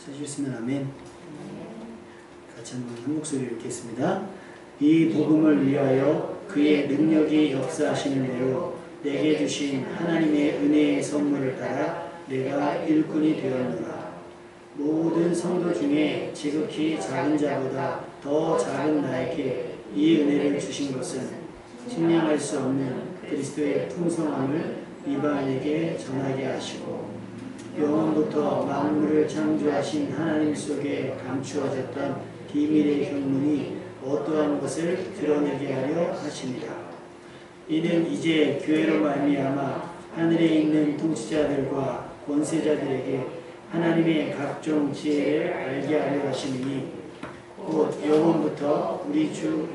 찾으셨으면 아멘. 같이 한 목소리로 읽겠습니다. 이 복음을 위하여 그의 능력이 역사하시는 대로 내게 주신 하나님의 은혜의 선물을 따라 내가 일꾼이 되었노라. 모든 성도 중에 지극히 작은 자보다 더 작은 나에게 이 은혜를 주신 것은 측량할 수 없는 그리스도의 풍성함을 이방인에게 전하게 하시고 영원부터 만물을 창조하신 하나님 속에 감추어졌던 비밀의 경륜이 어떠한 것을 드러내게 하려 하십니다. 이는 이제 교회로 말미암아 하늘에 있는 통치자들과 권세자들에게 하나님의 각종 지혜를 알게 하려 하시니 곧 영원부터 우리 주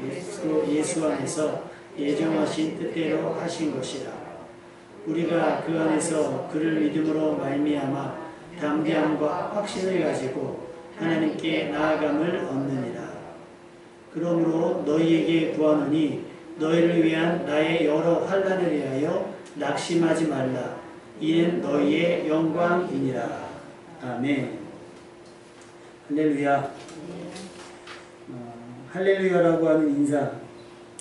예수 안에서 예정하신 뜻대로 하신 것이라. 우리가 그 안에서 그를 믿음으로 말미암아 담대함과 확신을 가지고 하나님께 나아감을 얻느니라. 그러므로 너희에게 구하노니 너희를 위한 나의 여러 환난을 위하여 낙심하지 말라. 이는 너희의 영광이니라. 아멘. 할렐루야. 할렐루야라고 하는 인사,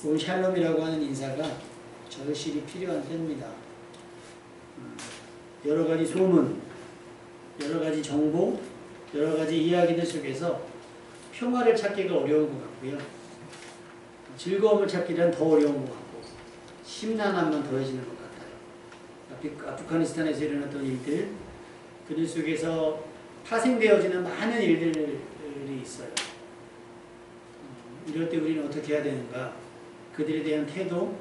올 샬롬이라고 하는 인사가 절실히 필요한 때입니다. 여러 가지 소문, 여러 가지 정보, 여러 가지 이야기들 속에서 평화를 찾기가 어려운 것 같고요. 즐거움을 찾기란 더 어려운 것 같고 심란함만 더해지는 것 같아요. 아프가니스탄에서 일어났던 일들, 그들 속에서 파생되어지는 많은 일들이 있어요. 이럴 때 우리는 어떻게 해야 되는가? 그들에 대한 태도,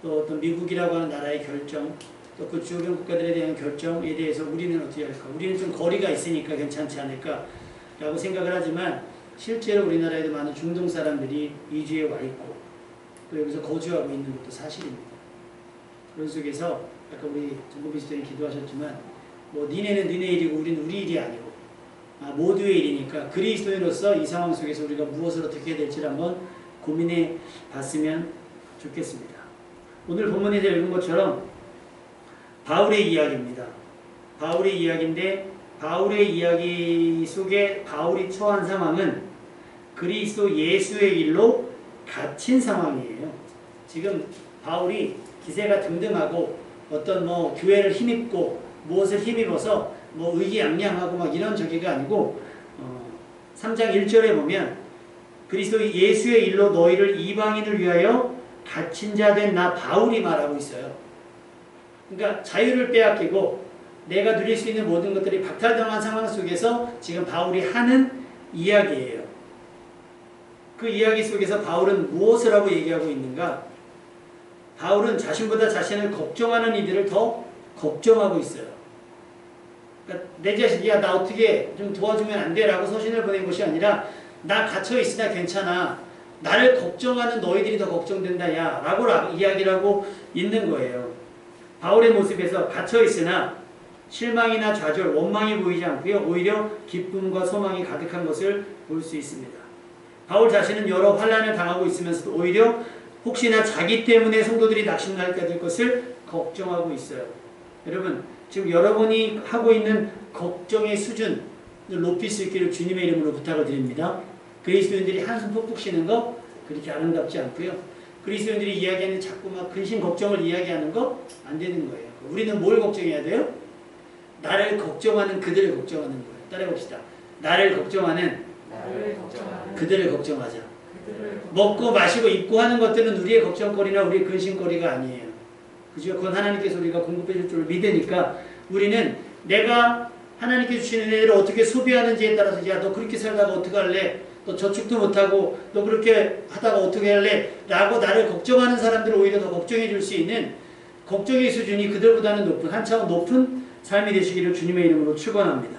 또 어떤 미국이라고 하는 나라의 결정, 또 그 주변 국가들에 대한 결정에 대해서 우리는 어떻게 할까? 우리는 좀 거리가 있으니까 괜찮지 않을까? 라고 생각을 하지만 실제로 우리나라에도 많은 중동 사람들이 이주해 와 있고 또 여기서 거주하고 있는 것도 사실입니다. 그런 속에서 아까 우리 전고비스님이 기도하셨지만 뭐 니네는 니네 일이고 우리는 우리 일이 아니고 모두의 일이니까 그리스도인으로서 이 상황 속에서 우리가 무엇을 어떻게 해야 될지를 한번 고민해 봤으면 좋겠습니다. 오늘 본문에서 읽은 것처럼 바울의 이야기입니다. 바울의 이야기인데 바울의 이야기 속에 바울이 처한 상황은 그리스도 예수의 일로 갇힌 상황이에요. 지금 바울이 기세가 등등하고 어떤 교회를 힘입고 무엇을 힘입어서 의기양양하고 막 이런 저기가 아니고 3장 1절에 보면 그리스도 예수의 일로 너희를 이방인을 위하여 갇힌 자 된 나 바울이 말하고 있어요. 그러니까 자유를 빼앗기고 내가 누릴 수 있는 모든 것들이 박탈당한 상황 속에서 지금 바울이 하는 이야기예요. 그 이야기 속에서 바울은 무엇을 하고 얘기하고 있는가? 바울은 자신보다 자신을 걱정하는 이들을 더 걱정하고 있어요. 그러니까 내 자식이야 나 어떻게 좀 도와주면 안 돼? 라고 서신을 보낸 것이 아니라 나 갇혀있으나 괜찮아. 나를 걱정하는 너희들이 더 걱정된다 야 라고 이야기를 하고 있는 거예요. 바울의 모습에서 갇혀있으나 실망이나 좌절, 원망이 보이지 않고요. 오히려 기쁨과 소망이 가득한 것을 볼 수 있습니다. 바울 자신은 여러 환난을 당하고 있으면서도 오히려 혹시나 자기 때문에 성도들이 낙심하게 될 것을 걱정하고 있어요. 여러분 지금 여러분이 하고 있는 걱정의 수준을 높일 수 있기를 주님의 이름으로 부탁을 드립니다. 그리스도인들이 한숨 푹푹 쉬는 거 그렇게 아름답지 않고요. 그리스도인들이 이야기하는 자꾸 막 근심 걱정을 이야기하는 거 안 되는 거예요. 우리는 뭘 걱정해야 돼요? 나를 걱정하는 그들을 걱정하는 거예요. 따라해봅시다. 나를 걱정하는 그들을 걱정하자. 먹고 마시고 입고 하는 것들은 우리의 걱정거리나 우리의 근심거리가 아니에요. 그죠? 그건 하나님께서 우리가 공급해 줄 줄 믿으니까 우리는 내가 하나님께 주시는 은혜를 어떻게 소비하는지에 따라서 야 너 그렇게 살다가 어떡할래? 너 저축도 못하고 너 그렇게 하다가 어떻게 할래? 라고 나를 걱정하는 사람들을 오히려 더 걱정해 줄 수 있는 걱정의 수준이 그들보다는 높은 한 차원 높은 삶이 되시기를 주님의 이름으로 축원합니다.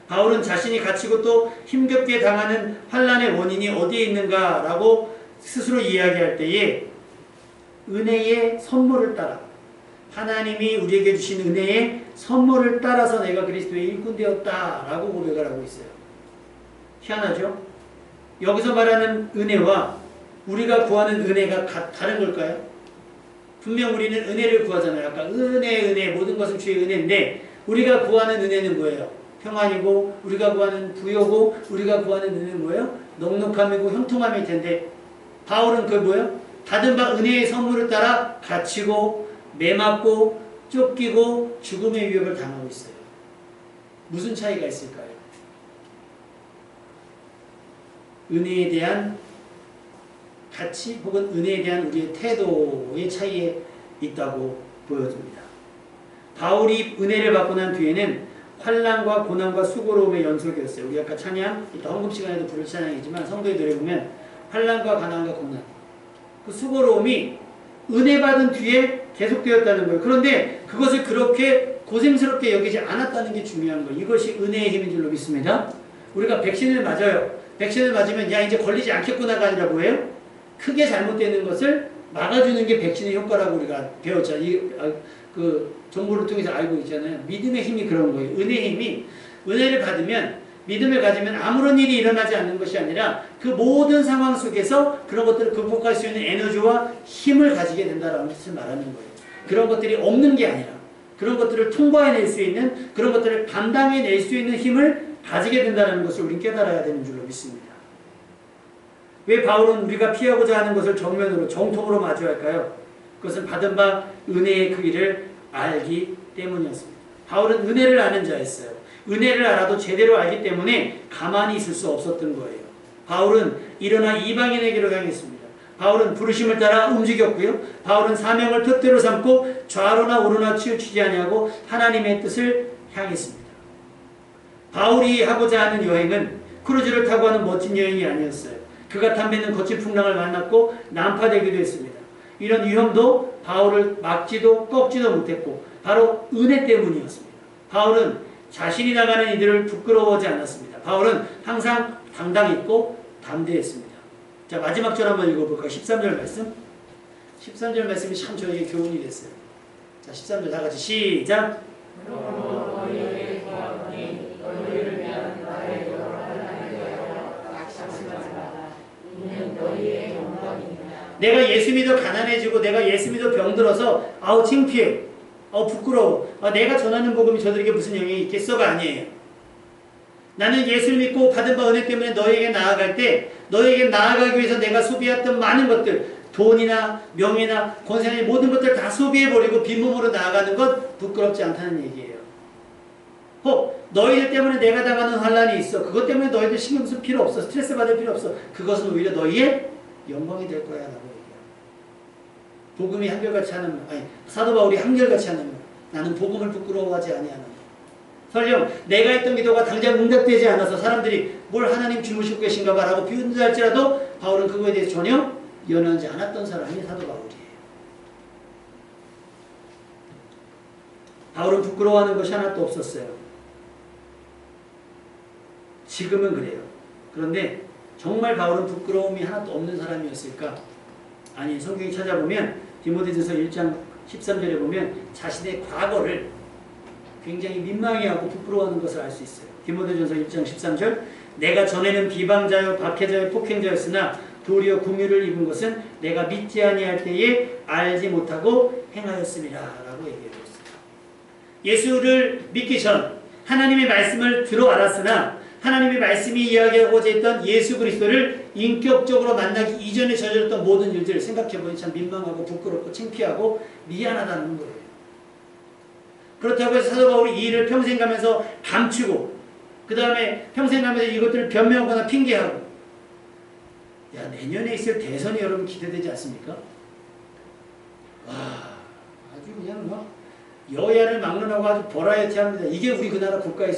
바울은 자신이 갇히고 또 힘겹게 당하는 환난의 원인이 어디에 있는가라고 스스로 이야기할 때에 은혜의 선물을 따라 하나님이 우리에게 주신 은혜의 선물을 따라서 내가 그리스도의 일꾼 되었다라고 고백을 하고 있어요. 희한하죠? 여기서 말하는 은혜와 우리가 구하는 은혜가 다른 걸까요? 분명 우리는 은혜를 구하잖아요. 아까 은혜 모든 것은 주의 은혜인데 우리가 구하는 은혜는 뭐예요? 평안이고 우리가 구하는 부요고 우리가 구하는 은혜는 뭐예요? 넉넉함이고 형통함일 텐데 바울은 그 뭐예요? 받은 바 은혜의 선물을 따라 갇히고 매맞고 쫓기고 죽음의 위협을 당하고 있어요. 무슨 차이가 있을까요? 은혜에 대한 가치 혹은 은혜에 대한 우리의 태도의 차이에 있다고 보여집니다. 바울이 은혜를 받고 난 뒤에는 환난과 고난과 수고로움의 연속이었어요. 우리 아까 찬양, 이따 헌금 시간에도 부를 찬양이지만 성도의 노래 보면 환난과 고난과 고난, 그 수고로움이 은혜 받은 뒤에 계속되었다는 거예요. 그런데 그것을 그렇게 고생스럽게 여기지 않았다는 게 중요한 거예요. 이것이 은혜의 힘인 줄로 믿습니다. 우리가 백신을 맞아요. 백신을 맞으면 야 이제 걸리지 않겠구나가 아니라 뭐예요? 크게 잘못되는 것을 막아주는 게 백신의 효과라고 우리가 배웠잖아요. 그 정보를 통해서 알고 있잖아요. 믿음의 힘이 그런 거예요. 은혜의 힘이 은혜를 받으면 믿음을 가지면 아무런 일이 일어나지 않는 것이 아니라 그 모든 상황 속에서 그런 것들을 극복할 수 있는 에너지와 힘을 가지게 된다는 뜻을 말하는 거예요. 그런 것들이 없는 게 아니라 그런 것들을 통과해낼 수 있는 그런 것들을 감당해낼 수 있는 힘을 가지게 된다는 것을 우리는 깨달아야 되는 줄로 믿습니다. 왜 바울은 우리가 피하고자 하는 것을 정면으로 정통으로 마주할까요? 그것은 받은 바 은혜의 크기를 알기 때문이었습니다. 바울은 은혜를 아는 자였어요. 은혜를 알아도 제대로 알기 때문에 가만히 있을 수 없었던 거예요. 바울은 일어나 이방인에게로 향했습니다. 바울은 부르심을 따라 움직였고요. 바울은 사명을 뜻대로 삼고 좌로나 우로나 치우치지 아니하고 하나님의 뜻을 향했습니다. 바울이 하고자 하는 여행은 크루즈를 타고 하는 멋진 여행이 아니었어요. 그가 탐내는 거친 풍랑을 만났고 난파되기도 했습니다. 이런 위험도 바울을 막지도 꺾지도 못했고 바로 은혜 때문이었습니다. 바울은 자신이 나가는 이들을 부끄러워하지 않았습니다. 바울은 항상 당당했고 담대했습니다. 자, 마지막 절 한번 읽어볼까요? 13절 말씀. 13절 말씀이 참 저에게 교훈이 됐어요. 자, 13절 다 같이 시작. 내가 예수 믿어 가난해지고 내가 예수 믿어 병들어서 아우 창피해, 부끄러워, 내가 전하는 복음이 저들에게 무슨 영향이 있겠어가 아니에요. 나는 예수를 믿고 받은 바 은혜 때문에 너에게 나아갈 때 너에게 나아가기 위해서 내가 소비했던 많은 것들, 돈이나 명예나 권세나 모든 것들 다 소비해버리고 빈몸으로 나아가는 것 부끄럽지 않다는 얘기예요. 혹 너희들 때문에 내가 당하는 환난이 있어. 그것 때문에 너희들 신경 쓸 필요 없어. 스트레스 받을 필요 없어. 그것은 오히려 너희의 영광이 될 거야 라고 얘기해요. 복음이 한결같이 하는, 사도 바울이 한결같이 하는, 나는 복음을 부끄러워하지 아니하는. 설령 내가 했던 기도가 당장 응답되지 않아서 사람들이 뭘 하나님 주무시고 계신가 봐 라고 비웃는다 할지라도 바울은 그거에 대해서 전혀 연연하지 않았던 사람이 사도 바울이에요. 바울은 부끄러워하는 것이 하나도 없었어요. 지금은 그래요. 그런데 정말 바울은 부끄러움이 하나도 없는 사람이었을까? 아니, 성경에 찾아보면 디모데전서 1장 13절에 보면 자신의 과거를 굉장히 민망해하고 부끄러워하는 것을 알 수 있어요. 디모데전서 1장 13절 내가 전에는 비방자요 박해자요 폭행자였으나 도리어 긍휼을 입은 것은 내가 믿지 아니할 때에 알지 못하고 행하였음이라 라고 얘기하고 있습니다. 예수를 믿기 전 하나님의 말씀을 들어 알았으나 하나님의 말씀이 이야기하고자 했던 예수 그리스도를 인격적으로 만나기 이전에 저질렀던 모든 일들을 생각해보니 참 민망하고 부끄럽고 창피하고 미안하다는 거예요. 그렇다고 해서 사도 바울이 이 일을 평생 가면서 감추고 그 다음에 평생 가면서 이것들을 변명하거나 핑계하고 야, 내년에 있을 대선이 여러분 기대되지 않습니까? 와, 아주 그냥 막 여야를 막론하고 아주 버라이어티합니다. 이게 우리 그 나라 국가의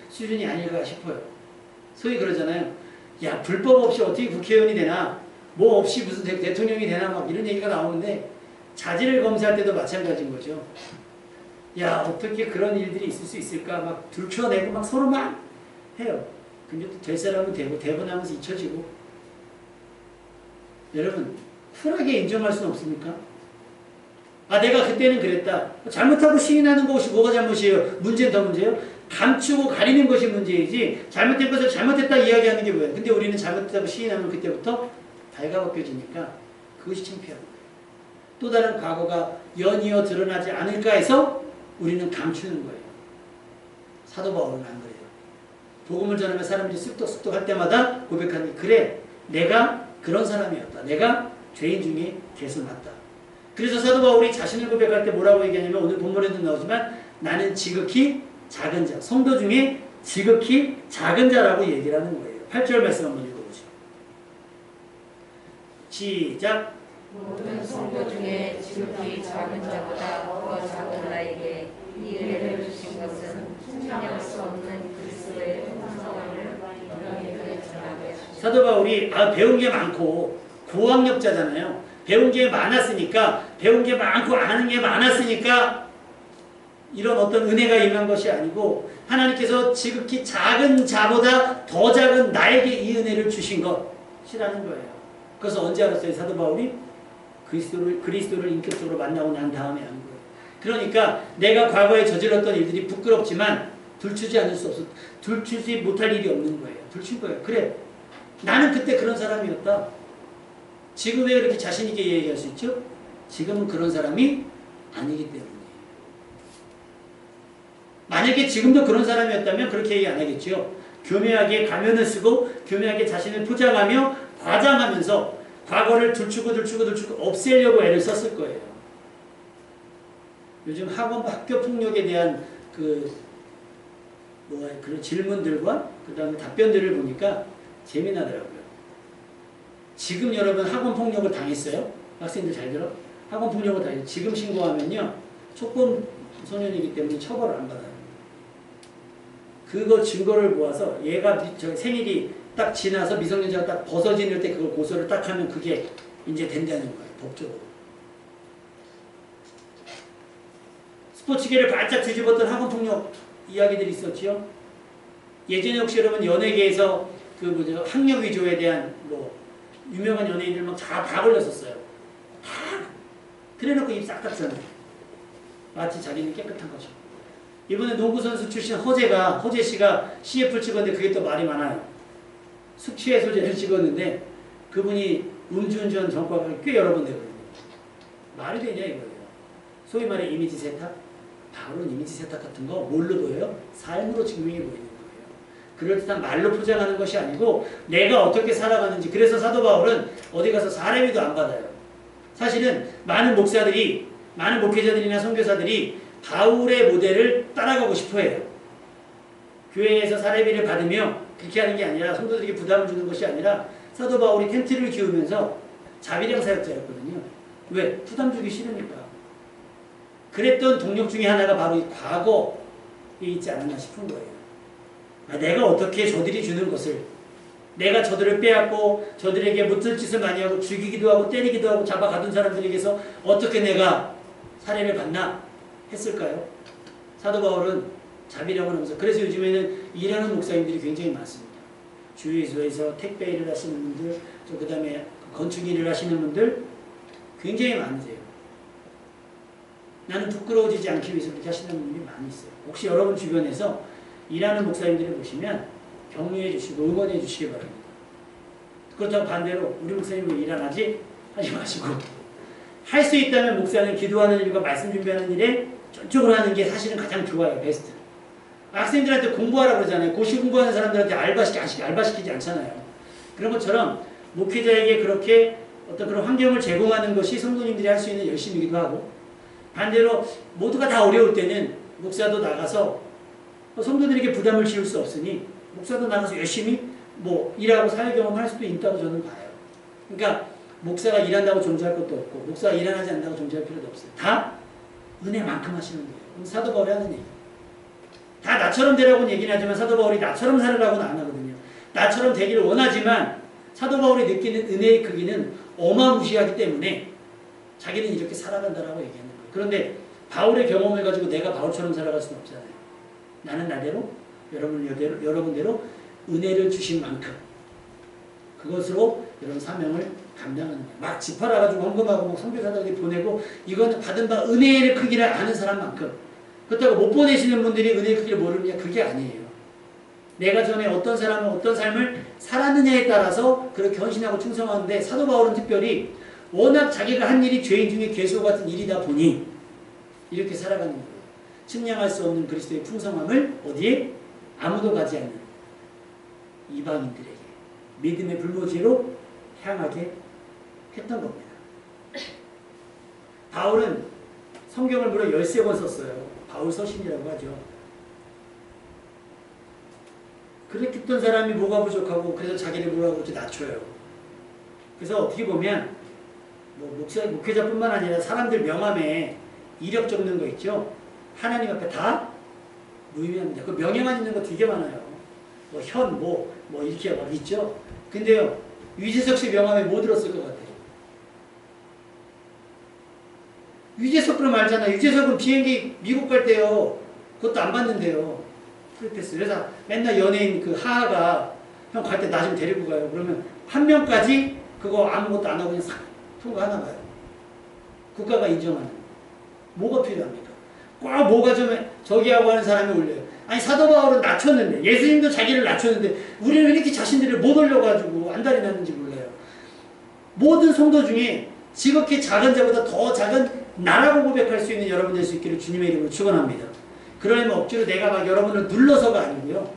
수준이 아닐까 싶어요. 소위 그러잖아요. 야, 불법 없이 어떻게 국회의원이 되나, 뭐 없이 무슨 대통령이 되나 막 이런 얘기가 나오는데 자질을 검사할 때도 마찬가지인 거죠. 야, 어떻게 그런 일들이 있을 수 있을까 막 들춰내고 막 서로 막 해요. 근데 또 될 사람은 되고 대본하면서 잊혀지고. 여러분, 쿨하게 인정할 수는 없습니까? 내가 그때는 그랬다. 잘못하고 시인하는 것이 뭐가 잘못이에요? 문제는 더 문제예요? 감추고 가리는 것이 문제이지 잘못된 것을 잘못했다 이야기하는 게 뭐예요? 근데 우리는 잘못했다고 시인하면 그때부터 발가벗겨지니까 그것이 창피한 거예요. 또 다른 과거가 연이어 드러나지 않을까 해서 우리는 감추는 거예요. 사도 바울은 안 그래요. 복음을 전하면 사람들이 쑥덕쑥덕 할 때마다 고백하는 게 그래 내가 그런 사람이었다. 내가 죄인 중에 개수 맞다. 그래서 사도 바울이 자신을 고백할 때 뭐라고 얘기하냐면 오늘 본문에도 나오지만 나는 지극히 작은 자, 성도 중에 지극히 작은 자라고 얘기를 하는 거예요. 8절 말씀 한번 읽어보죠. 시작. 모든 성도 중에 지극히 작은 자보다 더 작은 나에게 이 은혜를 주신 것은 측량할 수 없는 그리스도의 풍성함을 너희에게 전하게 하시고. 사도 바울이 배운 게 많고 고학력자잖아요. 배운 게 많았으니까 배운 게 많고 아는 게 많았으니까 이런 어떤 은혜가 임한 것이 아니고 하나님께서 지극히 작은 자보다 더 작은 나에게 이 은혜를 주신 것이라는 거예요. 그래서 언제 알았어요? 사도 바울이 그리스도를 인격적으로 만나고 난 다음에 아는 거예요. 그러니까 내가 과거에 저질렀던 일들이 부끄럽지만 들추지 않을 수 없어. 들추지 못할 일이 없는 거예요. 들춘 거예요. 그래. 나는 그때 그런 사람이었다. 지금 왜 이렇게 자신있게 얘기할 수 있죠? 지금은 그런 사람이 아니기 때문에. 만약에 지금도 그런 사람이었다면 그렇게 얘기 안 하겠죠. 교묘하게 가면을 쓰고 교묘하게 자신을 포장하며 과장하면서 과거를 들추고 없애려고 애를 썼을 거예요. 요즘 학교 폭력에 대한 그런 질문들과 그 다음에 답변들을 보니까 재미나더라고요. 지금 여러분 학원 폭력을 당했어요? 학생들 잘 들어? 학원 폭력을 당했어요. 지금 신고하면요. 촉범 소년이기 때문에 처벌을 안 받아요. 그거 증거를 모아서 얘가 생일이 딱 지나서 미성년자가 딱 벗어지는 때 그걸 고소를 딱 하면 그게 이제 된다는 거예요. 법적으로. 스포츠계를 바짝 뒤집었던 학원폭력 이야기들이 있었지요. 예전에 혹시 여러분 연예계에서 학력 위조에 대한 유명한 연예인들 막 다 걸렸었어요. 다 그래놓고 입 싹 닫잖아요. 마치 자기는 깨끗한 거죠. 이번에 농구선수 출신 허재 씨가 CF를 찍었는데 그게 또 말이 많아요. 숙취해소제를 찍었는데 그분이 음주운전 전과가 꽤 여러 번 되거든요. 말이 되냐 이거예요. 소위 말해 이미지 세탁? 바로 이미지 세탁 같은 거 뭘로 보여요? 삶으로 증명해 보이는 거예요. 그럴듯한 말로 포장하는 것이 아니고 내가 어떻게 살아가는지. 그래서 사도 바울은 어디 가서 사례비도 안 받아요. 사실은 많은 목사들이, 많은 목회자들이나 선교사들이 바울의 모델을 따라가고 싶어 해요. 교회에서 사례비를 받으며 그렇게 하는 게 아니라 성도들에게 부담을 주는 것이 아니라 사도 바울이 텐트를 키우면서 자비량 사역자였거든요. 왜? 부담 주기 싫으니까. 그랬던 동력 중에 하나가 바로 이 과거에 있지 않았나 싶은 거예요. 내가 어떻게 저들이 주는 것을, 내가 저들을 빼앗고 저들에게 못할 짓을 많이 하고 죽이기도 하고 때리기도 하고 잡아가둔 사람들에게서 어떻게 내가 사례를 받나 했을까요? 사도 바울은 자비량을 하면서, 그래서 요즘에는 일하는 목사님들이 굉장히 많습니다. 주유소에서 택배 일을 하시는 분들, 그 다음에 건축 일을 하시는 분들 굉장히 많으세요. 나는 부끄러워지지 않기 위해서 그렇게 하시는 분들이 많이 있어요. 혹시 여러분 주변에서 일하는 목사님들을 보시면 격려해 주시고 응원해 주시기 바랍니다. 그렇다고 반대로 우리 목사님 왜 일 안 하지? 하지 마시고, 할 수 있다면 목사는 기도하는 일과 말씀 준비하는 일에 전적으로 하는 게 사실은 가장 좋아요. 베스트. 학생들한테 공부하라고 그러잖아요. 고시 공부하는 사람들한테 알바시키지 않잖아요. 그런 것처럼 목회자에게 그렇게 어떤 그런 환경을 제공하는 것이 성도님들이 할 수 있는 열심이기도 하고, 반대로 모두가 다 어려울 때는 목사도 나가서 성도들에게 부담을 지울 수 없으니 목사도 나가서 열심히 일하고 사회 경험을 할 수도 있다고 저는 봐요. 그러니까 목사가 일한다고 존재할 것도 없고 목사가 일 안 하지 않는다고 존재할 필요도 없어요. 다 은혜만큼 하시는 거예요. 사도 바울이 하는 얘기. 다 나처럼 되라고는 얘기는 하지만 사도 바울이 나처럼 살으라고는 안 하거든요. 나처럼 되기를 원하지만 사도 바울이 느끼는 은혜의 크기는 어마무시하기 때문에 자기는 이렇게 살아간다라고 얘기하는 거예요. 그런데 바울의 경험을 가지고 내가 바울처럼 살아갈 수는 없잖아요. 나는 나대로 여러분대로 은혜를 주신 만큼 그것으로 여러분 사명을 감당하는 거예요. 막 집 팔아가지고 헌금하고 선교사들에게 보내고 이건 받은 바 은혜의 크기를 아는 사람만큼. 그렇다고 못 보내시는 분들이 은혜의 크기를 모르느냐? 그게 아니에요. 내가 전에 어떤 사람은 어떤 삶을 살았느냐에 따라서 그렇게 헌신하고 충성하는데 사도 바울은 특별히 워낙 자기가 한 일이 죄인 중에 괴수 같은 일이다 보니 이렇게 살아가는 거예요. 측량할 수 없는 그리스도의 풍성함을 어디에? 아무도 가지 않는 이방인들에게 믿음의 불모지로 향하게 했던 겁니다. 바울은 성경을 무려 13권 썼어요. 바울 서신이라고 하죠. 그랬던 사람이 뭐가 부족하고 그래서 자기를 뭐라고 이렇게 낮춰요. 그래서 어떻게 보면 뭐 목회자뿐만 아니라 사람들 명함에 이력 적는 거 있죠. 하나님 앞에 다 무의미합니다. 그 명예만 있는 거 되게 많아요. 뭐 현, 뭐 이렇게 막 있죠. 근데요, 유재석 씨 명함에 뭐 들었을 것 같아요? 유재석 그럼 알잖아. 유재석은 비행기 미국 갈 때요. 그것도 안 받는데요. 프리패스. 그래서 맨날 연예인 그 하하가 형 갈 때 나 좀 데리고 가요. 그러면 한 명까지 그거 아무것도 안 하고 그냥 싹 통과하나 봐요. 국가가 인정하는. 뭐가 필요합니까? 꼭 뭐가 좀 저기하고 하는 사람이 올려요. 아니 사도 바울은 낮췄는데 예수님도 자기를 낮췄는데 우리는 왜 이렇게 자신들을 못 올려가지고 안달이 났는지 몰라요. 모든 성도 중에 지극히 작은 자보다 더 작은 나라고 고백할 수 있는 여러분 될 수 있기를 주님의 이름으로 축원합니다. 그러면 억지로 내가 막 여러분을 눌러서가 아니고요.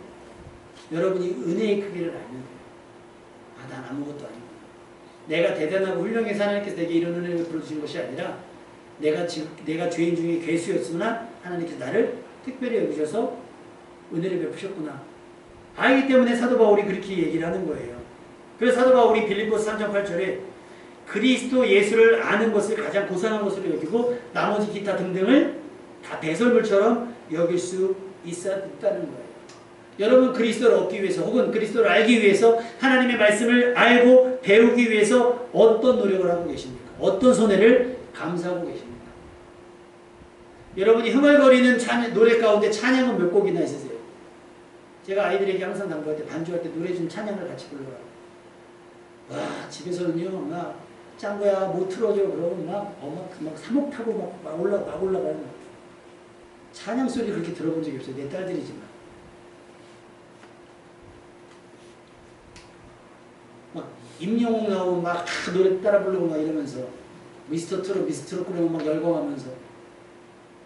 여러분이 은혜의 크기를 알면 돼요. 아, 난 아무것도 아니고 내가 대단하고 훌륭해서 하나님께서 내게 이런 은혜를 베풀어주신 것이 아니라 내가 죄인 중에 괴수였으나 하나님께서 나를 특별히 여기셔서 은혜를 베푸셨구나. 알기 때문에 사도 바울이 그렇게 얘기를 하는 거예요. 그래서 사도 바울이 빌립보서 3장 8절에 그리스도 예수를 아는 것을 가장 고상한 것으로 여기고 나머지 기타 등등을 다 배설물처럼 여길 수 있다는 거예요. 여러분 그리스도를 얻기 위해서 혹은 그리스도를 알기 위해서 하나님의 말씀을 알고 배우기 위해서 어떤 노력을 하고 계십니까? 어떤 손해를 감수하고 계십니까? 여러분이 흥얼거리는 노래 가운데 찬양은 몇 곡이나 있으세요? 제가 아이들에게 항상 당부할 때 반주할 때 노래 좀 찬양을 같이 불러라. 와 집에서는요 막 짱구야 못 틀어줘 그러면 막 사목 타고 막 올라가요. 찬양 소리 그렇게 들어본 적이 없어요. 내 딸들이지만 막 임영웅 나오면 막 노래 따라 부르고 막 이러면서 미스터 트롯 그러면 막 열광하면서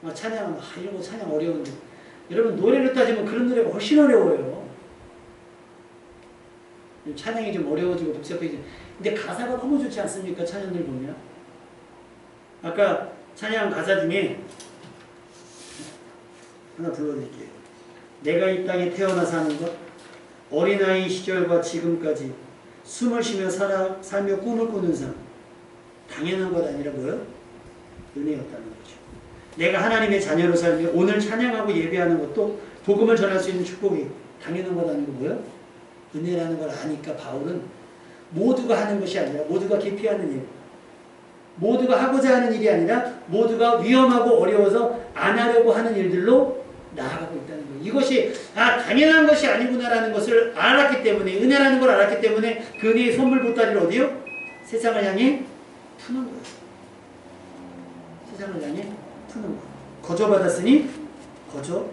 막 찬양 이런 거 찬양 어려운데 여러분 노래를 따지면 그런 노래가 훨씬 어려워요. 찬양이 좀 어려워지고 복잡해지고 근데 가사가 너무 좋지 않습니까? 찬양들 보면 아까 찬양 가사 중에 하나 불러드릴게요. 내가 이 땅에 태어나서 하는 것 어린아이 시절과 지금까지 숨을 쉬며 살며 꿈을 꾸는 삶 당연한 것 아니라 뭐요? 은혜였다는 거죠. 내가 하나님의 자녀로 살며 오늘 찬양하고 예배하는 것도 복음을 전할 수 있는 축복이 당연한 것 아니고 뭐요? 은혜라는 걸 아니까 바울은 모두가 하는 것이 아니라 모두가 기피하는 일 모두가 하고자 하는 일이 아니라 모두가 위험하고 어려워서 안 하려고 하는 일들로 나아가고 있다는 거예요. 이것이 당연한 것이 아니구나라는 것을 알았기 때문에 은혜라는 걸 알았기 때문에 그 은혜의 선물 보따리를 어디요? 세상을 향해 푸는 거예요. 세상을 향해 푸는 거예요. 거저 받았으니 거저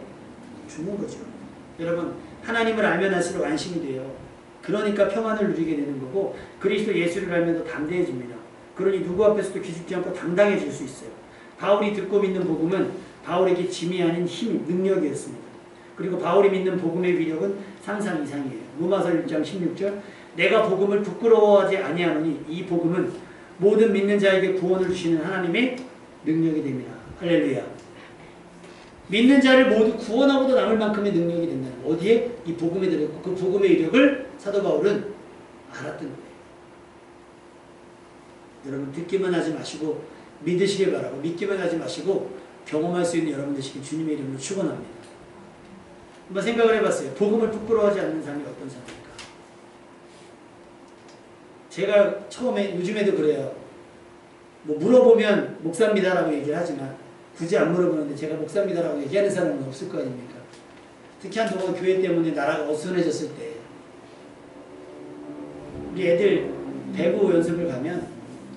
주는 거죠. 여러분 하나님을 알면 할수록 안심이 돼요. 그러니까 평안을 누리게 되는 거고 그리스도 예수를 알면 더 담대해집니다. 그러니 누구 앞에서도 기죽지 않고 당당해질 수 있어요. 바울이 듣고 믿는 복음은 바울에게 짐이 아닌 힘, 능력이었습니다. 그리고 바울이 믿는 복음의 위력은 상상 이상이에요. 로마서 1장 16절 내가 복음을 부끄러워하지 아니하노니 이 복음은 모든 믿는 자에게 구원을 주시는 하나님의 능력이 됩니다. 할렐루야. 믿는 자를 모두 구원하고도 남을 만큼의 능력이 된다는 거예요. 어디에? 이 복음에 들어있고 그 복음의 위력을 사도 바울은 알았던 거예요. 여러분 듣기만 하지 마시고 믿으시길 바라고 믿기만 하지 마시고 경험할 수 있는 여러분 되시길 주님의 이름으로 축원합니다. 한번 생각을 해봤어요. 복음을 부끄러워하지 않는 삶이 어떤 삶입니까? 제가 처음에 요즘에도 그래요. 뭐 물어보면 목사입니다라고 얘기를 하지만 굳이 안 물어보는데 제가 목사입니다라고 얘기하는 사람은 없을 거 아닙니까? 특히 한동안 교회 때문에 나라가 어수선해졌을 때 우리 애들 배구 연습을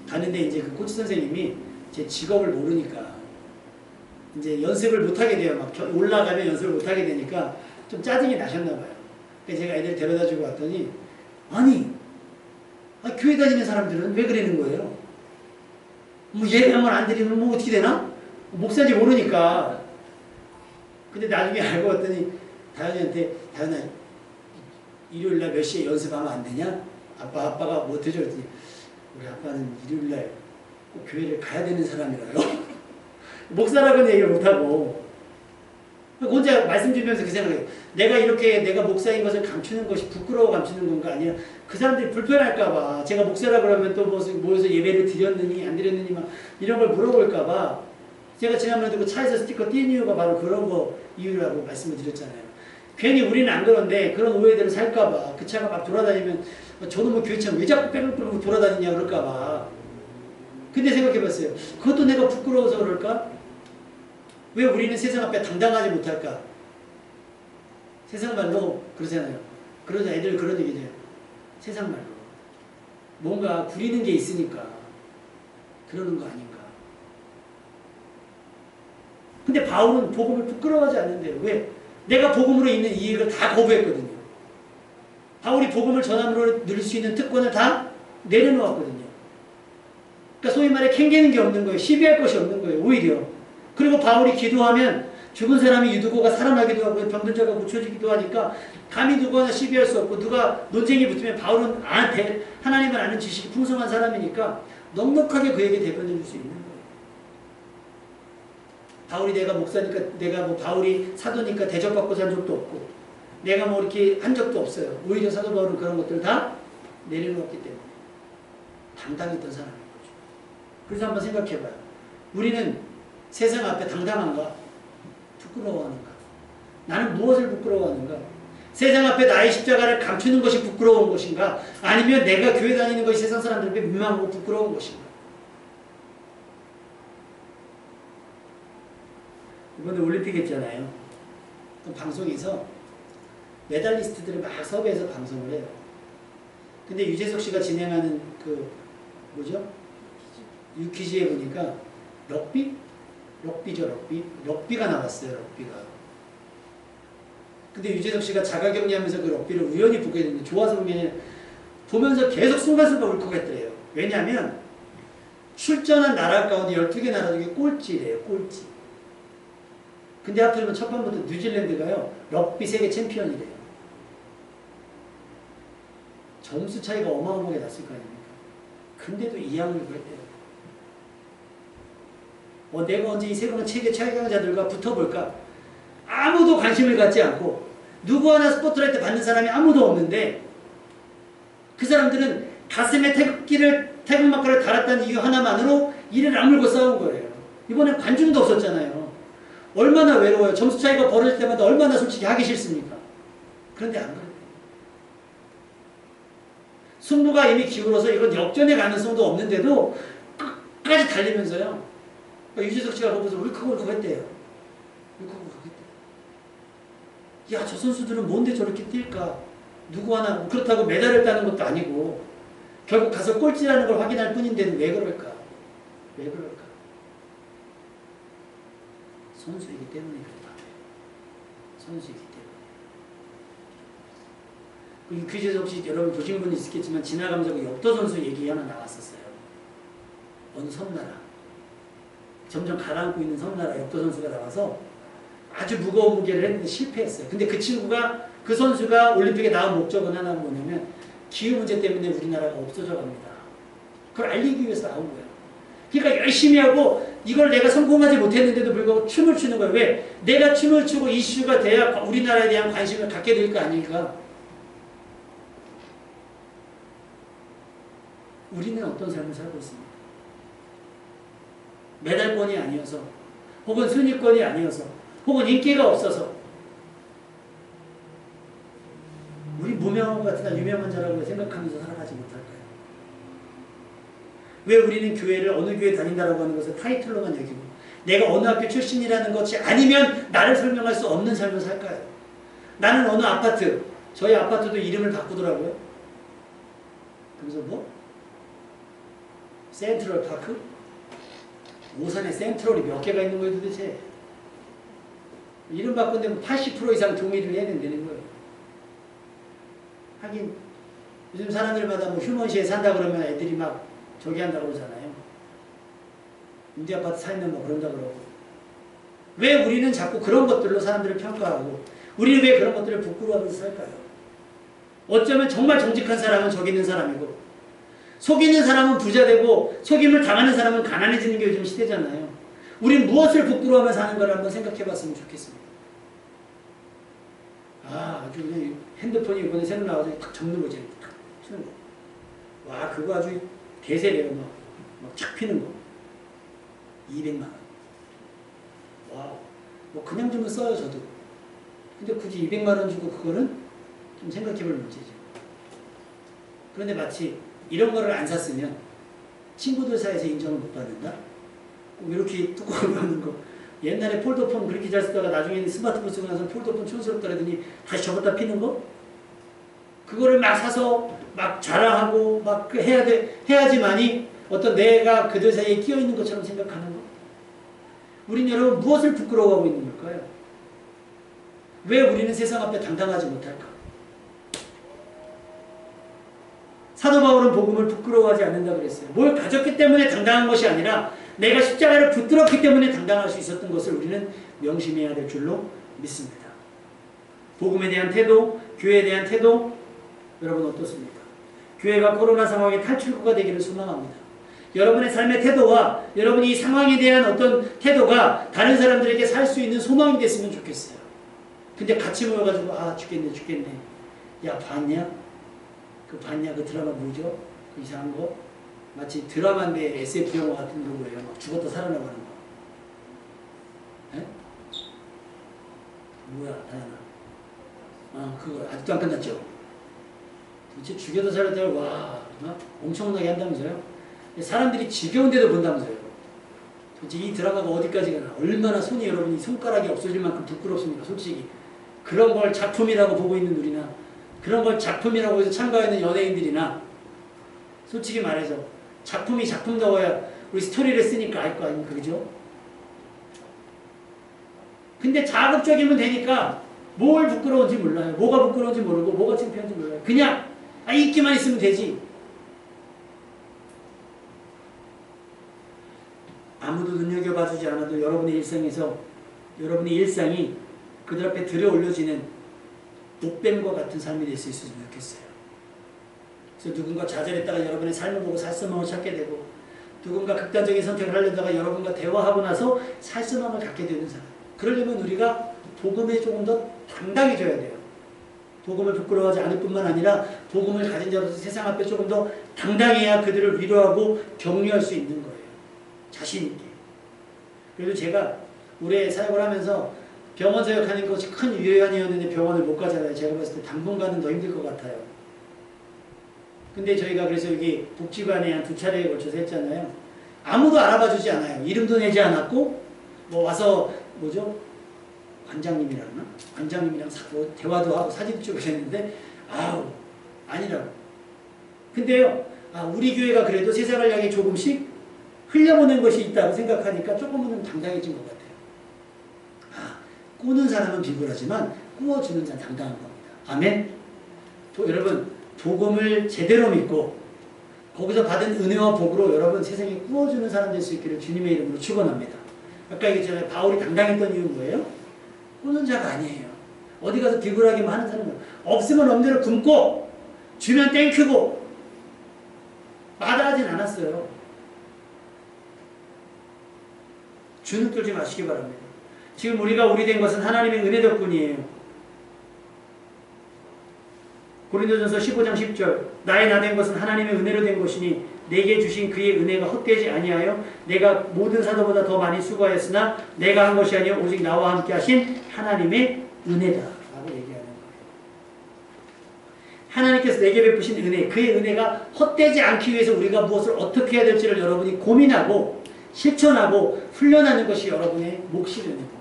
가는데 이제 그 코치 선생님이 제 직업을 모르니까 이제 연습을 못하게 돼요. 막 올라가면 연습을 못하게 되니까 좀 짜증이 나셨나 봐요. 그래서 제가 애들 데려다 주고 왔더니 교회 다니는 사람들은 왜 그러는 거예요? 뭐 예배만 안 드리면 뭐 어떻게 되나? 목사인지 모르니까. 근데 나중에 알고 봤더니 다현이한테 다현아 일요일날 몇 시에 연습하면 안 되냐? 아빠가 뭐 되죠? 그랬더니 우리 아빠는 일요일날 꼭 교회를 가야 되는 사람이라요. 목사라고는 얘기를 못하고 혼자 말씀 주면서 그 생각해요. 내가 목사인 것을 감추는 것이 부끄러워 감추는 건가 아니라 그 사람들이 불편할까봐 제가 목사라 그러면 또 모여서 예배를 드렸느니 안 드렸느니 막 이런 걸 물어볼까봐 제가 지난번에도 그 차에서 스티커 띄는 이유가 바로 그런 거 이유라고 말씀을 드렸잖아요. 괜히 우리는 안 그런데 그런 오해들을 살까봐 그 차가 막 돌아다니면 저도 뭐 교회처럼 왜 자꾸 백을 끌고 돌아다니냐 그럴까봐. 근데 생각해봤어요. 그것도 내가 부끄러워서 그럴까? 왜 우리는 세상 앞에 당당하지 못할까? 세상 말로 그러잖아요. 그러자 애들 그런 얘기죠. 세상 말로. 뭔가 구리는 게 있으니까 그러는 거 아닌가. 근데 바울은 복음을 부끄러워하지 않는데요. 왜? 내가 복음으로 있는 이익을 다 거부했거든요. 바울이 복음을 전함으로 누릴 수 있는 특권을 다 내려놓았거든요. 그러니까 소위 말해 캥기는 게 없는 거예요. 시비할 것이 없는 거예요. 오히려. 그리고 바울이 기도하면 죽은 사람이 유두고가 살아나기도 하고 병든 자가 고쳐지기도 하니까 감히 누구 하나 시비할 수 없고 누가 논쟁이 붙으면 바울은 하나님을 아는 지식이 풍성한 사람이니까 넉넉하게 그에게 대변해 줄 수 있는 거예요. 바울이 내가 목사니까 내가 뭐 바울이 사도니까 대접받고 산 적도 없고 내가 뭐 이렇게 한 적도 없어요. 오히려 사도 바울은 그런 것들을 다 내려놓았기 때문에 당당했던 사람인 거죠. 그래서 한번 생각해봐요. 우리는 세상 앞에 당당한가? 부끄러워하는가? 나는 무엇을 부끄러워하는가? 세상 앞에 나의 십자가를 감추는 것이 부끄러운 것인가? 아니면 내가 교회 다니는 것이 세상 사람들에게 민망하고 부끄러운 것인가? 이번에 올림픽 했잖아요. 그 방송에서 메달리스트들을 막 섭외해서 방송을 해요. 근데 유재석 씨가 진행하는 그 뭐죠? 유퀴즈에 보니까 럭비가 나왔어요. 럭비가. 근데 유재석 씨가 자가격리하면서 그 럭비를 우연히 보게 됐는데 좋아서 보면서 계속 순간순간 울컥했더래요. 왜냐하면 출전한 나라 가운데 12개 나라 중에 꼴찌래요. 꼴찌. 근데 하필이면 첫 번부터 뉴질랜드가요. 럭비 세계 챔피언이래요. 점수 차이가 어마어마하게 났을 거 아닙니까? 근데도 이 양을 그랬대요. 내가 언제 이 세계 최강자들과 붙어볼까? 아무도 관심을 갖지 않고 누구 하나 스포트라이트 받는 사람이 아무도 없는데 그 사람들은 가슴에 태극마크를 달았다는 이유 하나만으로 이를 악물고 싸운 거예요. 이번엔 관중도 없었잖아요. 얼마나 외로워요. 점수 차이가 벌어질 때마다 얼마나 솔직히 하기 싫습니까? 그런데 안 그래요. 승부가 이미 기울어서 이건 역전의 가능성도 없는데도 끝까지 달리면서요. 유재석 씨가 거기서 울컥울컥 했대요. 야, 저 선수들은 뭔데 저렇게 뛸까? 누구 하나, 그렇다고 메달을 따는 것도 아니고, 결국 가서 꼴찌라는 걸 확인할 뿐인데 왜 그럴까? 왜 그럴까? 선수이기 때문에 그렇다. 선수이기 때문에. 유퀴즈에서 혹시 여러분 보신 분이 있겠지만, 지나가면서 그 역도 선수 얘기 하나 나왔었어요. 어느 섬나라. 점점 가라앉고 있는 섬나라 역도 선수가 나와서 아주 무거운 무게를 했는데 실패했어요. 근데 그 선수가 올림픽에 나온 목적은 하나는 뭐냐면 기후 문제 때문에 우리나라가 없어져 갑니다. 그걸 알리기 위해서 나온 거예요. 그러니까 열심히 하고 이걸 내가 성공하지 못했는데도 불구하고 춤을 추는 거예요. 왜? 내가 춤을 추고 이슈가 돼야 우리나라에 대한 관심을 갖게 될 거 아닐까? 우리는 어떤 삶을 살고 있습니까? 메달권이 아니어서 혹은 순위권이 아니어서 혹은 인기가 없어서 우리 무명한 것 같으나 유명한 자라고 생각하면서 살아가지 못할까요? 왜 우리는 교회를 어느 교회 다닌다라고 하는 것을 타이틀로만 여기고 내가 어느 학교 출신이라는 것이 아니면 나를 설명할 수 없는 삶을 살까요? 나는 어느 아파트, 저희 아파트도 이름을 바꾸더라고요. 그래서 뭐? 센트럴 파크? 오산에 센트럴이 몇 개가 있는 거예요 도대체? 이름 바꾼데 80% 이상 동의를 해야 된다는 거예요. 하긴 요즘 사람들마다 뭐 휴먼시에 산다 그러면 애들이 막 저기 한다고 그러잖아요. 임대아파트 살면 뭐 그런다 그러고. 왜 우리는 자꾸 그런 것들로 사람들을 평가하고 우리는 왜 그런 것들을 부끄러워하면서 살까요? 어쩌면 정말 정직한 사람은 속이는 사람이고 속이는 사람은 부자 되고 속임을 당하는 사람은 가난해지는 게 요즘 시대잖아요. 우린 무엇을 부끄러워하며 사는 걸 한번 생각해 봤으면 좋겠습니다. 아주 그냥 핸드폰이 이번에 새로 나와서 탁 접는 거지. 탁 치는 거. 와, 그거 아주 대세래요. 막 착 피는 거. 200만 원. 와우. 뭐 그냥 주면 써요, 저도. 근데 굳이 200만 원 주고 그거는 좀 생각해 볼 문제죠. 그런데 마치 이런 거를 안 샀으면 친구들 사이에서 인정을 못 받는다? 꼭 이렇게 뚜껑을 받는 거. 옛날에 폴더폰 그렇게 잘 쓰다가 나중에는 스마트폰 쓰고 나서 폴더폰 촌스럽다 그러더니 다시 접었다 피는 거? 그거를 막 사서 막 자랑하고 막 해야지만이 어떤 내가 그들 사이에 끼어 있는 것처럼 생각하는 거. 우린 여러분 무엇을 부끄러워하고 있는 걸까요? 왜 우리는 세상 앞에 당당하지 못할까? 사도 바울은 복음을 부끄러워하지 않는다 그랬어요. 뭘 가졌기 때문에 당당한 것이 아니라 내가 십자가를 붙들었기 때문에 당당할 수 있었던 것을 우리는 명심해야 될 줄로 믿습니다. 복음에 대한 태도, 교회에 대한 태도, 여러분 어떻습니까? 교회가 코로나 상황의 탈출구가 되기를 소망합니다. 여러분의 삶의 태도와 여러분이 이 상황에 대한 어떤 태도가 다른 사람들에게 살 수 있는 소망이 됐으면 좋겠어요. 근데 같이 모여가지고 죽겠네. 야, 봤냐? 그 드라마 뭐죠? 그 이상한 거? 마치 드라마인데 SF 영화 같은 거예요. 막 죽었다 살아나가는 거. 에? 뭐야, 다현아. 그거 아직도 안 끝났죠? 도대체 죽여도 살았다고 엄청나게 한다면서요? 사람들이 지겨운데도 본다면서요? 도대체 이 드라마가 어디까지 가나? 얼마나 손이 여러분이 손가락이 없어질 만큼 부끄럽습니까? 솔직히. 그런 걸 작품이라고 보고 있는 우리나 그런 걸 작품이라고 해서 참가하는 연예인들이나 솔직히 말해서 작품이 작품다워야 우리 스토리를 쓰니까 알 거 아닙니까? 그죠? 근데 자극적이면 되니까 뭘 부끄러운지 몰라요. 뭐가 부끄러운지 모르고 뭐가 창피한지 몰라요. 그냥 있기만 있으면 되지. 아무도 눈여겨봐주지 않아도 여러분의 일상에서 여러분의 일상이 그들 앞에 들여 올려지는 목뱀과 같은 삶이 될 수 있으면 좋겠어요. 그래서 누군가 좌절했다가 여러분의 삶을 보고 살소망을 찾게 되고 누군가 극단적인 선택을 하려다가 여러분과 대화하고 나서 살소망을 갖게 되는 사람. 그러려면 우리가 복음에 조금 더 당당해져야 돼요. 복음을 부끄러워하지 않을 뿐만 아니라 복음을 가진 자로서 세상 앞에 조금 더 당당해야 그들을 위로하고 격려할 수 있는 거예요. 자신 있게. 그래도 제가 올해 사역을 하면서 병원 사역하는 것이 큰 위안이었는데 병원을 못 가잖아요. 제가 봤을 때 당분간은 더 힘들 것 같아요. 근데 저희가 그래서 여기 복지관에 한 2차례에 걸쳐서 했잖아요. 아무도 알아봐 주지 않아요. 이름도 내지 않았고 와서 관장님이라나? 관장님이랑 대화도 하고 사진도 찍으셨는데 아니라고. 근데요. 우리 교회가 그래도 세상을 향해 조금씩 흘려보낸 것이 있다고 생각하니까 조금은 당당해진 것 같아요. 꾸는 사람은 비굴하지만 꾸어주는 자는 당당한 겁니다. 아멘? 여러분 복음을 제대로 믿고 거기서 받은 은혜와 복으로 여러분 세상에 꾸어주는 사람 될 수 있기를 주님의 이름으로 축원합니다. 아까 얘기했잖아요. 바울이 당당했던 이유는 뭐예요? 꾸는 자가 아니에요. 어디 가서 비굴하게만 하는 사람은 없으면 없는 대로 굶고 주면 땡큐고 마다하진 않았어요. 주눅 들지 마시기 바랍니다. 지금 우리가 된 것은 하나님의 은혜 덕분이에요. 고린도전서 15장 10절 나의 나 된 것은 하나님의 은혜로 된 것이니 내게 주신 그의 은혜가 헛되지 아니하여 내가 모든 사도보다 더 많이 수고하였으나 내가 한 것이 아니요 오직 나와 함께 하신 하나님의 은혜다 라고 얘기하는 거예요. 하나님께서 내게 베푸신 은혜, 그의 은혜가 헛되지 않기 위해서 우리가 무엇을 어떻게 해야 될지를 여러분이 고민하고 실천하고 훈련하는 것이 여러분의 몫이 되는 겁니다.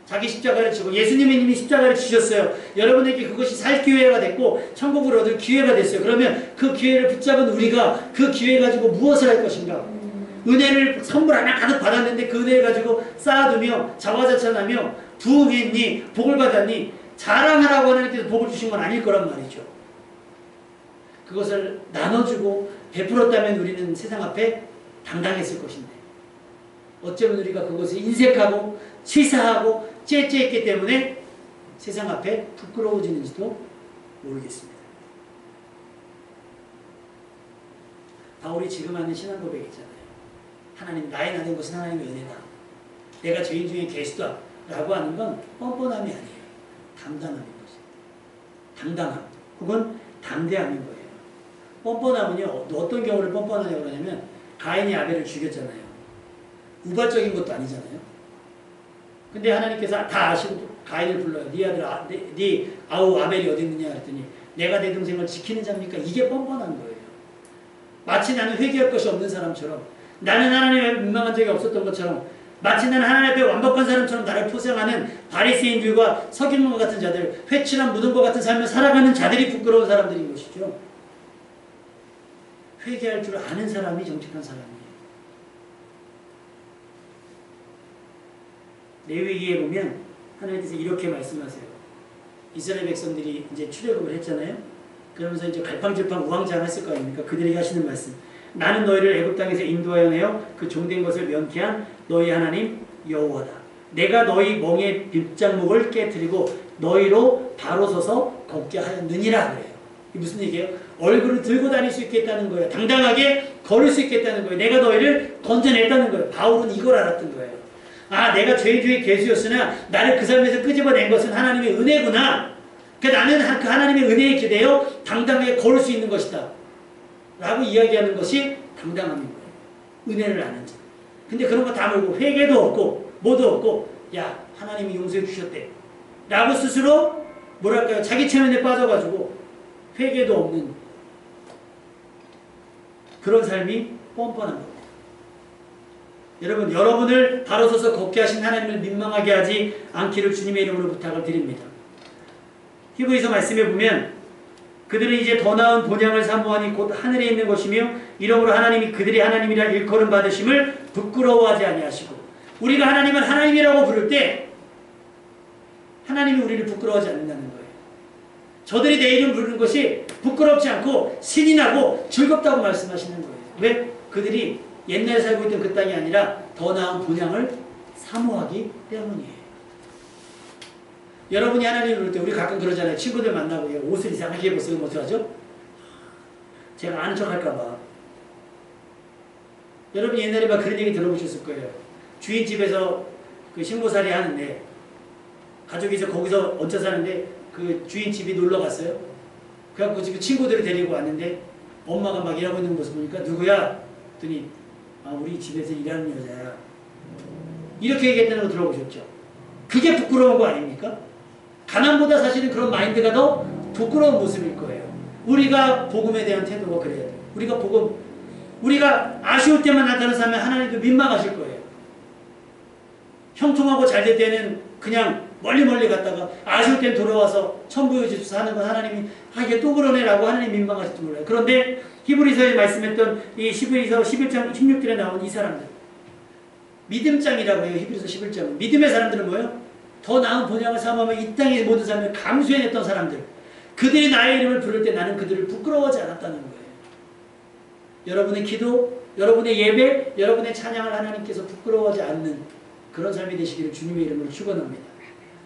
자기 십자가를 지고 예수님이 십자가를 지셨어요. 여러분에게 그것이 살 기회가 됐고 천국을 얻을 기회가 됐어요. 그러면 그 기회를 붙잡은 우리가 그 기회 가지고 무엇을 할 것인가? 은혜를 선물 하나 가득 받았는데 그 은혜를 가지고 쌓아두며 자화자찬하며 부흥했니? 복을 받았니? 자랑하라고 하나님께서 복을 주신 건 아닐 거란 말이죠. 그것을 나눠주고 베풀었다면 우리는 세상 앞에 당당했을 것인데 어쩌면 우리가 그것을 인색하고 치사하고 째째했기 때문에 세상 앞에 부끄러워지는지도 모르겠습니다. 바울이 지금 하는 신앙 고백 있잖아요. 하나님, 나의 나 된 것은 하나님의 은혜다. 내가 죄인 중에 계시다. 라고 하는 건 뻔뻔함이 아니에요. 담담함인 거죠. 당당함. 혹은 담대함인 거예요. 뻔뻔함은요, 어떤 경우를 뻔뻔하냐고 그러냐면, 가인이 아벨을 죽였잖아요. 우발적인 것도 아니잖아요. 근데 하나님께서 다 아시고 가인을 불러요. 네 아들, 네 아우 아벨이 어디 있느냐 했더니, 내가 내 동생을 지키는 자입니까? 이게 뻔뻔한 거예요. 마치 나는 회개할 것이 없는 사람처럼, 나는 하나님에 민망한 적이 없었던 것처럼, 마치 나는 하나님 앞에 완벽한 사람처럼 나를 포장하는 바리새인들과 서기관과 같은 자들, 회칠한 무덤과 같은 삶을 살아가는 자들이 부끄러운 사람들인 것이죠. 회개할 줄 아는 사람이 정직한 사람이에요. 레위기에 보면 하나님께서 이렇게 말씀하세요. 이스라엘 백성들이 이제 출애굽을 했잖아요. 그러면서 이제 갈팡질팡 우왕좌왕했을 거 아닙니까? 그들에게 하시는 말씀. 나는 너희를 애굽 땅에서 인도하여 내어 그 종된 것을 면케한 너희 하나님 여호와다. 내가 너희 멍에 빗장목을 깨뜨리고 너희로 바로 서서 걷게 하였느니라 그래요. 이게 무슨 얘기예요? 얼굴을 들고 다닐 수 있겠다는 거예요. 당당하게 걸을 수 있겠다는 거예요. 내가 너희를 건져냈다는 거예요. 바울은 이걸 알았던 거예요. 아, 내가 죄인 중에 괴수였으나 나를 그 삶에서 끄집어낸 것은 하나님의 은혜구나. 그러니까 나는 그 하나님의 은혜에 기대어 당당하게 걸을 수 있는 것이다. 라고 이야기하는 것이 당당함인 거예요. 은혜를 아는 자. 근데 그런 거 다 모르고 회개도 없고 뭐도 없고 야, 하나님이 용서해 주셨대. 라고 스스로 뭐랄까요? 자기 체면에 빠져가지고 회개도 없는 그런 삶이 뻔뻔한 겁니다. 여러분, 여러분을 바로 서서 걷게 하신 하나님을 민망하게 하지 않기를 주님의 이름으로 부탁을 드립니다. 히브리서 말씀에 보면 그들은 이제 더 나은 본향을 사모하니 곧 하늘에 있는 것이며 이러므로 하나님이 그들의 하나님이라 일컬음 받으심을 부끄러워하지 아니하시고, 우리가 하나님을 하나님이라고 부를 때 하나님이 우리를 부끄러워하지 않는다는 거예요. 저들이 내 이름 부르는 것이 부끄럽지 않고 신이 나고 즐겁다고 말씀하시는 거예요. 왜? 그들이 옛날에 살고 있던 그 땅이 아니라 더 나은 본향을 사모하기 때문이에요. 여러분이 하나님을 부를 때 우리 가끔 그러잖아요. 친구들 만나고 옷을 이상하게 입었어요. 그럼 어떡하죠? 제가 아는 척 할까봐. 여러분 옛날에 막 그런 얘기 들어보셨을 거예요. 주인 집에서 그 신고살이 하는데 가족이 이제 거기서 얹혀 사는데 그 주인 집이 놀러 갔어요. 그래갖고 지금 친구들을 데리고 왔는데 엄마가 막 일하고 있는 모습 보니까 누구야? 했더니 아, 우리 집에서 일하는 여자야. 이렇게 얘기했다는 거 들어보셨죠? 그게 부끄러운 거 아닙니까? 가난보다 사실은 그런 마인드가 더 부끄러운 모습일 거예요. 우리가 복음에 대한 태도가 그래야 돼요. 우리가 아쉬울 때만 나타나면 하나님도 민망하실 거예요. 형통하고 잘 될 때는 그냥 멀리 갔다가 아쉬울 땐 돌아와서 천부유지수 하는 건 하나님이 아, 이게 또 그러네 라고 하나님 민망하실지 몰라요. 그런데 히브리서에 말씀했던 이 히브리서 11장 16절에 나온 이 사람들, 믿음장이라고 해요. 히브리서 11장은. 믿음의 사람들은 뭐예요? 더 나은 본향을 삼으며 이 땅의 모든 삶을 감수해냈던 사람들. 그들이 나의 이름을 부를 때 나는 그들을 부끄러워하지 않았다는 거예요. 여러분의 기도, 여러분의 예배, 여러분의 찬양을 하나님께서 부끄러워하지 않는 그런 삶이 되시기를 주님의 이름으로 축원합니다.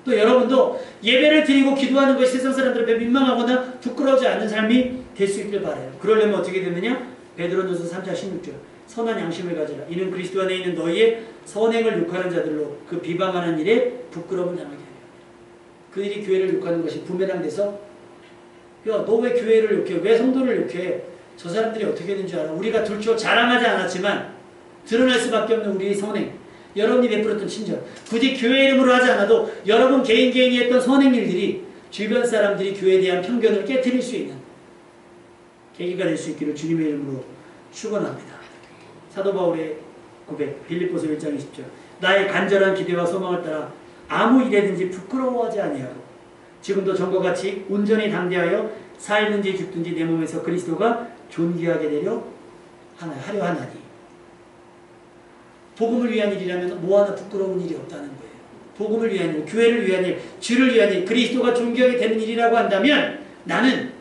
또 여러분도 예배를 드리고 기도하는 것이 세상 사람들 앞에 민망하거나 부끄러워하지 않는 삶이 될 수 있길 바라요. 그러려면 어떻게 되느냐? 베드로전서 3장 16절. 선한 양심을 가지라. 이는 그리스도 안에 있는 너희의 선행을 욕하는 자들로 그 비방하는 일에 부끄러움을 당하게 하려. 그들이 교회를 욕하는 것이 부메랑 돼서 야, 너 왜 교회를 욕해? 왜 성도를 욕해? 저 사람들이 어떻게 되는 줄 알아? 우리가 둘째 자랑하지 않았지만 드러날 수밖에 없는 우리의 선행, 여러분이 베풀었던 친절, 굳이 교회 이름으로 하지 않아도 여러분 개인이 했던 선행 일들이 주변 사람들이 교회에 대한 편견을 깨트릴 수 있는 계기가 될 수 있기를 주님의 이름으로 축원합니다. 사도 바울의 고백, 빌립보서 1장 20절. 나의 간절한 기대와 소망을 따라 아무 일에든지 부끄러워하지 아니하고 지금도 전과 같이 온전히 담대하여 살든지 죽든지 내 몸에서 그리스도가 존귀하게 되려 하려 하나니. 복음을 위한 일이라면 뭐 하나 부끄러운 일이 없다는 거예요. 복음을 위한 일, 교회를 위한 일, 주를 위한 일, 그리스도가 존귀하게 되는 일이라고 한다면 나는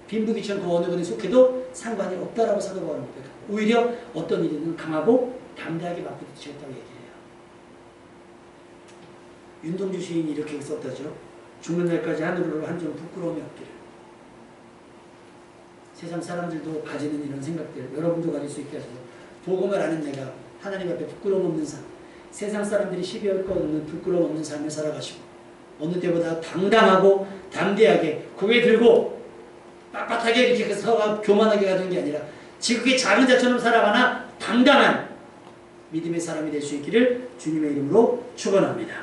빈부귀천 그 어느 분에 속해도 상관이 없다라고 사도 바울은 고백합니다. 오히려 어떤 일이든 강하고 담대하게 맞부딪히겠다고 얘기해요. 윤동주 시인이 이렇게 썼다죠. 죽는 날까지 하늘으로 한 점 부끄러움이 없기를. 세상 사람들도 가지는 이런 생각들 여러분도 가질 수 있게 하셔서 복음을 아는 내가 하나님 앞에 부끄러움 없는 삶, 세상 사람들이 시비할 것 없는 부끄러움 없는 삶을 살아가시고 어느 때보다 당당하고 담대하게 고개 들고 빳빳하게 이렇게 서가 교만하게 가는 게 아니라 지극히 작은 자처럼 살아가나 당당한 믿음의 사람이 될 수 있기를 주님의 이름으로 축원합니다.